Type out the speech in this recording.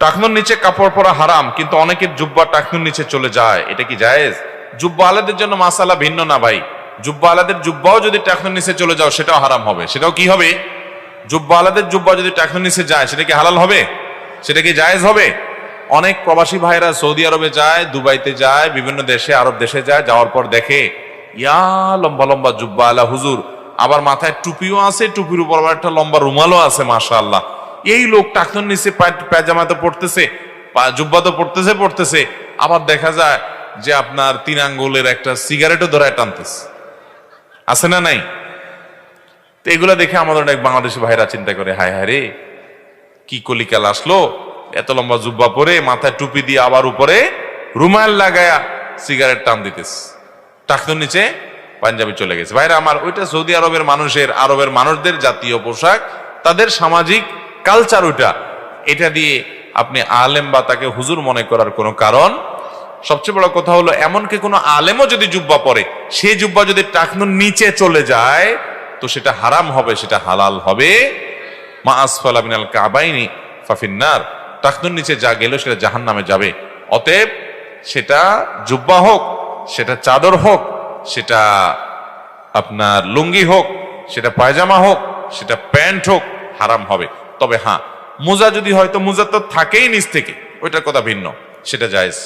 টাকনুর নিচে কাপড় পরা হারাম, কিন্তু অনেকের জুব্বা টাকনুর নিচে চলে যায়, এটা কি জায়েজ? জুব্বা আলাদের জন্য মাসালা ভিন্ন না ভাই। জুব্বা আলাদের জুব্বাও যদি টাকনুর নিচে চলে যাও সেটাও হারাম হবে। সেটাও কি হবে? জুব্বা আলাদের জুব্বা যদি টাকনুর নিচে যায় সেটা কি হালাল হবে? সেটা কি জায়েজ হবে? অনেক প্রবাসী ভাইরা সৌদি আরবে যায়, দুবাইতে যায়, বিভিন্ন দেশে, আরব দেশে যায়, যাওয়ার পর দেখে ইয়া লম্বা লম্বা জুব্বা আলা হুজুর, আবার মাথায় টুপিও আছে, টুপির উপর আবার একটা লম্বা রুমালও আছে, মাশাআল্লাহ। এই লোক টাকনুর নিচে পায়জামা তো পড়তেছে, জুব্বা তো পড়তেছে, আবার দেখা যায় যে আপনার 3 আঙ্গুলের একটা সিগারেটও ধরায় টানতেছে, আছে না নাই? তো এগুলা দেখে আমাদের অনেক বাংলাদেশি ভাইরা চিন্তা করে, হায় হায় রে, কি কলিকাল আসলো, এত লম্বা জুব্বা পরে মাথায় টুপি দিয়ে আবার উপরে রুমাল লাগায়া সিগারেট টান দিতেছে, টাকনুর নিচে পাঞ্জাবি চলে গেছে। ভাইরা আমার, ওইটা সৌদি আরবের মানুষের, আরবের মানুষদের জাতীয় পোশাক, তাদের সামাজিক কালচার ওইটা। এটা দিয়ে আপনি আলেম বা তাকে হুজুর মনে করার কোনো কারণ। সবচেয়ে বড় কথা হলো, এমনকি কোনো আলেমও যদি জুব্বা পরে, সেই জুব্বা যদি টাকনুর নিচে চলে যায় তো সেটা হারাম হবে, সেটা হালাল হবে। মা আসফালা মিনাল কাবাইনি ফাফিন্নার, টাকনুর নিচে যা গেল সেটা জাহান্নামে যাবে। অতএব সেটা জুব্বা হোক, সেটা চাদর হোক, সেটা আপনার লুঙ্গি হোক, সেটা পায়জামা হোক, সেটা প্যান্ট হোক, হারাম হবে। তবে হ্যাঁ, মোজা যদি হয়, তো মোজা তো থাকেই নিচ থেকে, ওইটার কথা ভিন্ন, সেটা জায়েজ।